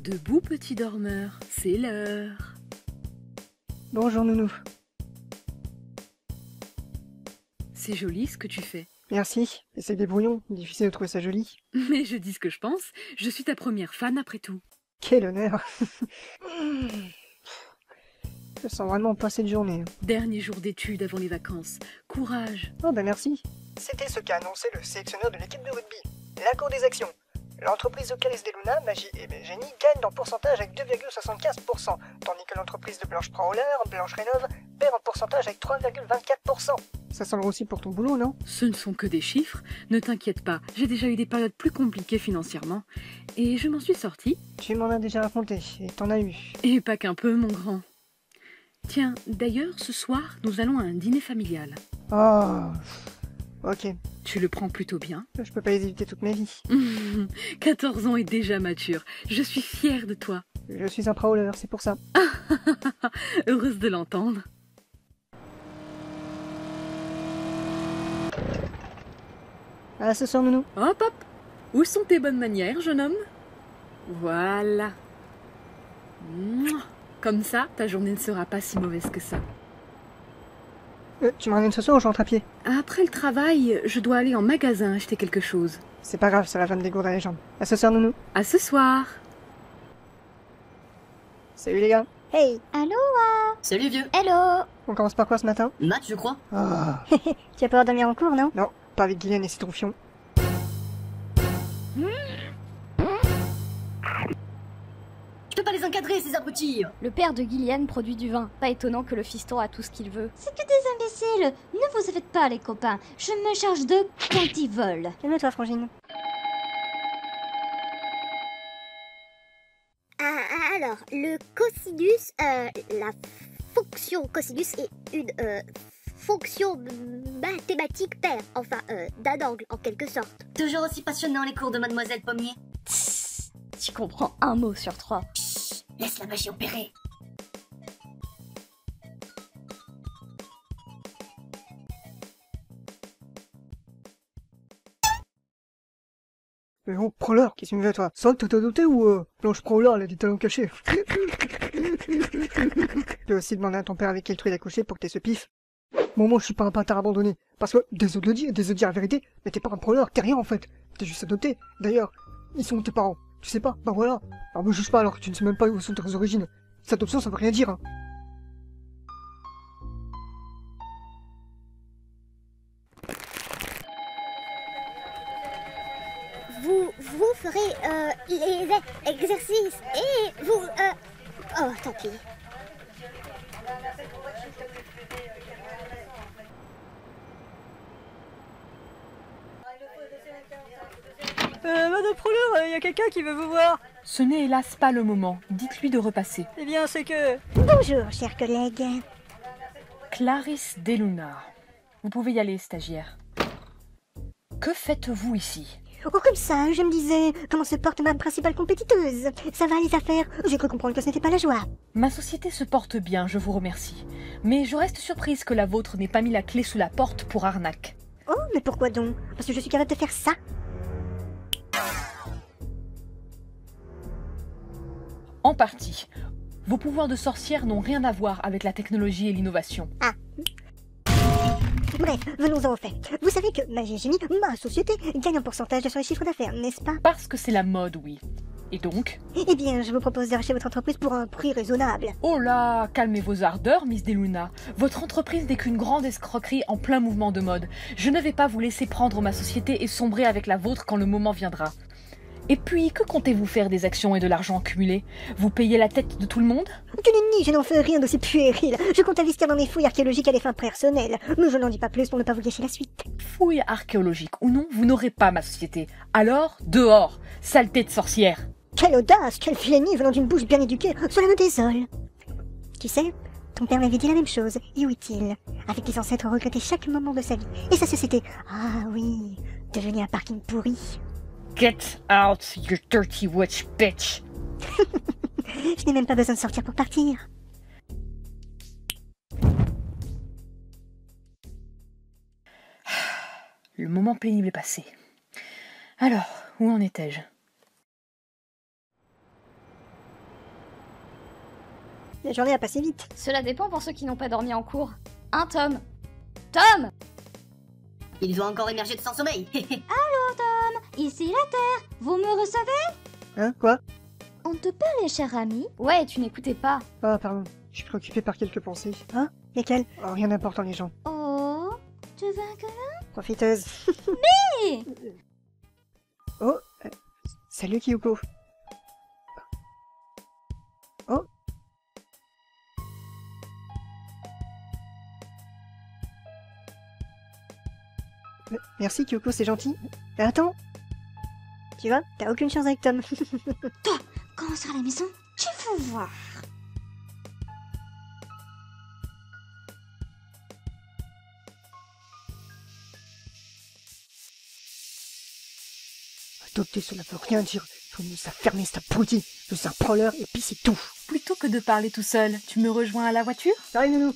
Debout, petit dormeur, c'est l'heure. Bonjour Nounou. C'est joli ce que tu fais. Merci. Et c'est des brouillons, difficile de trouver ça joli. Mais je dis ce que je pense, je suis ta première fan après tout. Quel honneur. Je sens vraiment pas cette journée. Dernier jour d'études avant les vacances. Courage. Oh bah merci. C'était ce qu'a annoncé le sélectionneur de l'équipe de rugby. L'accord des actions. L'entreprise Ocalis de Luna, Magie et Génie gagne en pourcentage avec 2,75%, tandis que l'entreprise de Blanche Prend Blanche Rénove, perd en pourcentage avec 3,24%. Ça semble aussi pour ton boulot, non? Ce ne sont que des chiffres, ne t'inquiète pas, j'ai déjà eu des périodes plus compliquées financièrement. Et je m'en suis sortie. Tu m'en as déjà raconté, et t'en as eu. Et pas qu'un peu, mon grand. Tiens, d'ailleurs, ce soir, nous allons à un dîner familial. Oh, ok. Tu le prends plutôt bien. Je peux pas les éviter toute ma vie. 14 ans et déjà mature. Je suis fière de toi. Je suis un prowler, c'est pour ça. Heureuse de l'entendre. À ce soir, Nounou. Hop hop. Où sont tes bonnes manières, jeune homme? Voilà. Mouah. Comme ça, ta journée ne sera pas si mauvaise que ça. Tu me ramènes ce soir ou je rentre à pied? Après le travail, je dois aller en magasin acheter quelque chose. C'est pas grave, ça va me dégourdir les jambes. À ce soir, Nounou. À ce soir. Salut les gars. Hey, Allô? Salut vieux. Hello? On commence par quoi ce matin? Maths, je crois. Ah. Tu vas pouvoir dormir en cours, non? Non, pas avec Guylaine et ses tronfions. Je peux pas les encadrer, ces abrutis. Le père de Gillian produit du vin. Pas étonnant que le fiston a tout ce qu'il veut. C'est que des imbéciles! Ne vous en faites pas, les copains. Je me charge d'eux quand ils volent. Calme-toi, Frangine. Alors, le cosinus, la fonction cosinus est une fonction mathématique paire, enfin d'un angle en quelque sorte. Toujours aussi passionnant les cours de Mademoiselle Pommier. Tu comprends un mot sur 3. Chut, laisse la magie opérer. Mais oh, prends-leur, qu'est-ce que tu me fais toi? Ça, t'as doté ou Blanche prends-leur, elle a des talons cachés. Tu peux aussi demander à ton père avec quel truc il a couché pour que t'aies ce pif. Bon, moi je suis pas un bâtard abandonné. Parce que, désolé de dire la vérité, mais t'es pas un prends-leur, t'es rien en fait. T'es juste adopté. D'ailleurs, ils sont où tes parents? Tu sais pas? Bah voilà. Alors me juge pas alors que tu ne sais même pas où sont tes origines. Cette adoption ça veut rien dire, hein. Vous ferez les exercices et vous... Oh, tant pis. Madame Proleur, y a quelqu'un qui veut vous voir. Ce n'est hélas pas le moment. Dites-lui de repasser. Eh bien, c'est que... Bonjour, chers collègues. Clarisse Deluna. Vous pouvez y aller, stagiaire. Que faites-vous ici? Oh, comme ça, je me disais, comment se porte ma principale compétiteuse? Ça va, les affaires? J'ai cru comprendre que ce n'était pas la joie. Ma société se porte bien, je vous remercie. Mais je reste surprise que la vôtre n'ait pas mis la clé sous la porte pour arnaque. Oh, mais pourquoi donc? Parce que je suis capable de faire ça? En partie. Vos pouvoirs de sorcière n'ont rien à voir avec la technologie et l'innovation. Bref, venons-en au fait. Vous savez que Magie et Génie, ma société, gagne un pourcentage sur les chiffres d'affaires, n'est-ce pas? Parce que c'est la mode, oui. Et donc? Eh bien, je vous propose de racheter votre entreprise pour un prix raisonnable. Oh là, calmez vos ardeurs, Miss Deluna. Votre entreprise n'est qu'une grande escroquerie en plein mouvement de mode. Je ne vais pas vous laisser prendre ma société et sombrer avec la vôtre quand le moment viendra. Et puis, que comptez-vous faire des actions et de l'argent accumulé? Vous payez la tête de tout le monde? Que nenni, je n'en fais rien d'aussi puéril. Je compte investir dans mes fouilles archéologiques à des fins personnelles. Mais je n'en dis pas plus pour ne pas vous gâcher la suite. Fouille archéologique ou non, vous n'aurez pas ma société. Alors, dehors, saleté de sorcière. Quelle audace, quelle filénie venant d'une bouche bien éduquée, cela me désole. Tu sais, ton père m'avait dit la même chose, et où est-il? Avec des ancêtres regretter chaque moment de sa vie. Et sa société, ah oui, devenir un parking pourri. Get out, you dirty witch bitch. Je n'ai même pas besoin de sortir pour partir. Le moment pénible est passé. Alors, où en étais-je? La journée a passé vite. Cela dépend pour ceux qui n'ont pas dormi en cours. Hein, Tom? Tom! Il doit encore émerger de son sommeil. Ici la Terre, vous me recevez? Hein, quoi? On te parlait, cher ami. Ouais, tu n'écoutais pas. Ah, pardon. Je suis préoccupé par quelques pensées. Hein? Lesquelles? Oh, rien d'important, les gens. Oh, tu veux un câlin? Profiteuse. Mais Oh, salut Kyoko. Oh. Merci Kyoko, c'est gentil. Attends. Tu vois, t'as aucune chance avec Tom. quand on sera à la maison, tu vas voir. Adopter, cela veut rien dire. Il faut nous fermer cet abruti. Nous un proleur et puis c'est tout. Plutôt que de parler tout seul, tu me rejoins à la voiture? T'arrives, Nounou.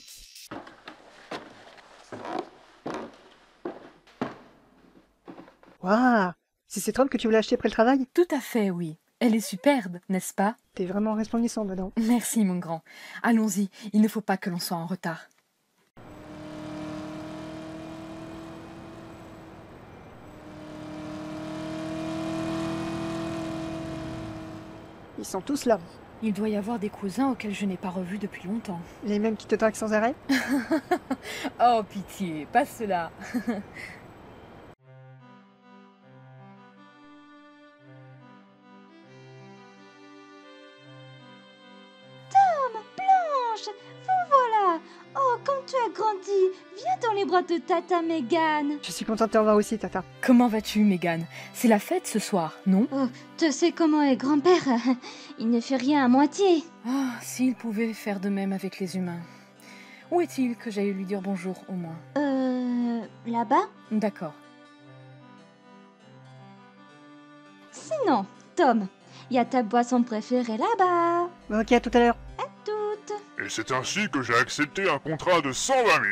Waouh! C'est cette robe que tu voulais acheter après le travail? Tout à fait, oui. Elle est superbe, n'est-ce pas? T'es vraiment resplendissant dedans. Merci, mon grand. Allons-y, il ne faut pas que l'on soit en retard. Ils sont tous là. Il doit y avoir des cousins auxquels je n'ai pas revu depuis longtemps. Les mêmes qui te draguent sans arrêt? Oh, pitié, pas cela. Blanche, vous voilà. Oh, comme tu as grandi. Viens dans les bras de Tata Megan. Je suis contente de te revoir aussi, Tata. Comment vas-tu, Megan? C'est la fête ce soir, non? Oh, tu sais comment est grand-père. Il ne fait rien à moitié. Ah, s'il pouvait faire de même avec les humains. Où est-il que j'aille lui dire bonjour, au moins? Là-bas? D'accord. Sinon, Tom, il y a ta boisson préférée là-bas. Ok, à tout à l'heure. À toutes. Et c'est ainsi que j'ai accepté un contrat de 120 000.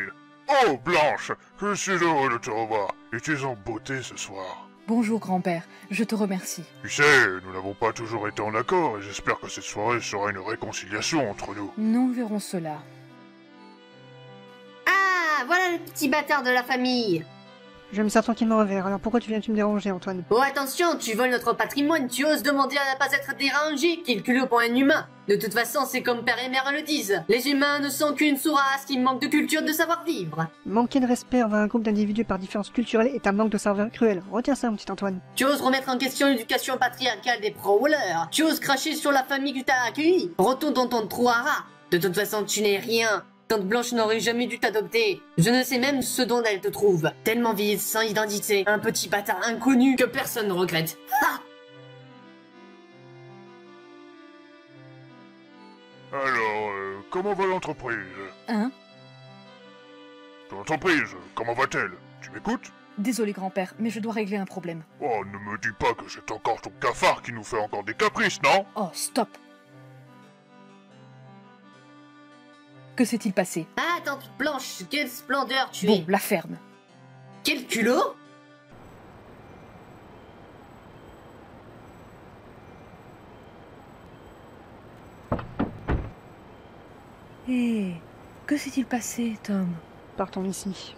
Oh, Blanche, je suis heureux de te revoir. Et tu es en beauté ce soir. Bonjour, grand-père. Je te remercie. Tu sais, nous n'avons pas toujours été en accord et j'espère que cette soirée sera une réconciliation entre nous. Nous verrons cela. Ah, voilà le petit bâtard de la famille. Je me sers tranquillement au verre, alors pourquoi tu viens-tu me déranger, Antoine? Oh attention, tu voles notre patrimoine, tu oses demander à ne pas être dérangé, qu'il culot pour un humain. De toute façon, c'est comme père et mère le disent. Les humains ne sont qu'une sous-race qui manque de culture, de savoir-vivre. Manquer de respect envers un groupe d'individus par différence culturelle est un manque de savoir cruel. Retiens ça, mon petit Antoine. Tu oses remettre en question l'éducation patriarcale des pro-wallers. Tu oses cracher sur la famille que t'as accueillie. Retourne dans ton trou à rats. De toute façon, tu n'es rien. Tante Blanche n'aurait jamais dû t'adopter. Je ne sais même ce dont elle te trouve. Tellement vide, sans identité. Un petit bâtard inconnu que personne ne regrette. Ah! Alors, comment va l'entreprise? Hein? L'entreprise, comment va-t-elle? Tu m'écoutes? Désolé, grand-père, mais je dois régler un problème. Oh, ne me dis pas que c'est encore ton cafard qui nous fait encore des caprices, non? Oh, stop! Que s'est-il passé? Ah, tante Blanche, quelle splendeur tu Bon, es. la ferme. Quel culot! Hé, que s'est-il passé, Tom? Partons ici.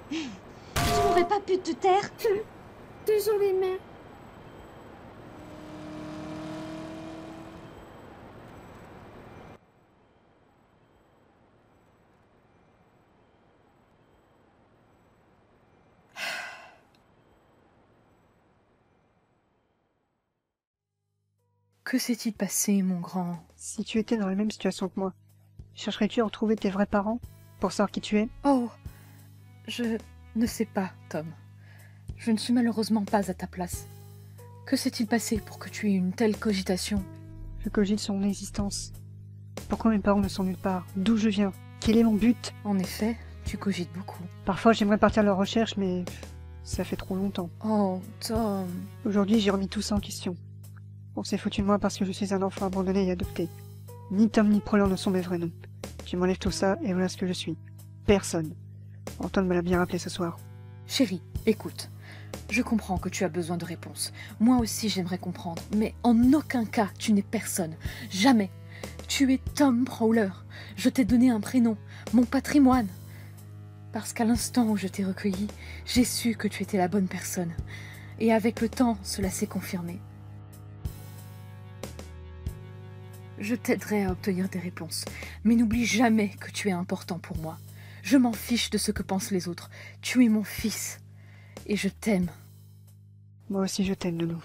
Tu n'aurais pas pu te taire? Désolée, mère. Que s'est-il passé, mon grand? Si tu étais dans la même situation que moi, chercherais-tu à retrouver tes vrais parents pour savoir qui tu es? Oh, je ne sais pas, Tom. Je ne suis malheureusement pas à ta place. Que s'est-il passé pour que tu aies une telle cogitation? Je cogite sur mon existence. Pourquoi mes parents ne sont nulle part? D'où je viens? Quel est mon but? En effet, tu cogites beaucoup. Parfois j'aimerais partir à leur recherche, mais ça fait trop longtemps. Oh, Tom. Aujourd'hui j'ai remis tout ça en question. On s'est foutu de moi parce que je suis un enfant abandonné et adopté. Ni Tom ni Prolan ne sont mes vrais noms. Je m'enlève tout ça et voilà ce que je suis. Personne. Antoine me l'a bien rappelé ce soir. Chérie, écoute. Je comprends que tu as besoin de réponses. Moi aussi j'aimerais comprendre, mais en aucun cas tu n'es personne. Jamais. Tu es Tom Prowler. Je t'ai donné un prénom, mon patrimoine. Parce qu'à l'instant où je t'ai recueilli, j'ai su que tu étais la bonne personne. Et avec le temps, cela s'est confirmé. Je t'aiderai à obtenir des réponses, mais n'oublie jamais que tu es important pour moi. Je m'en fiche de ce que pensent les autres. Tu es mon fils. Et je t'aime. Moi aussi je t'aime, Loulou.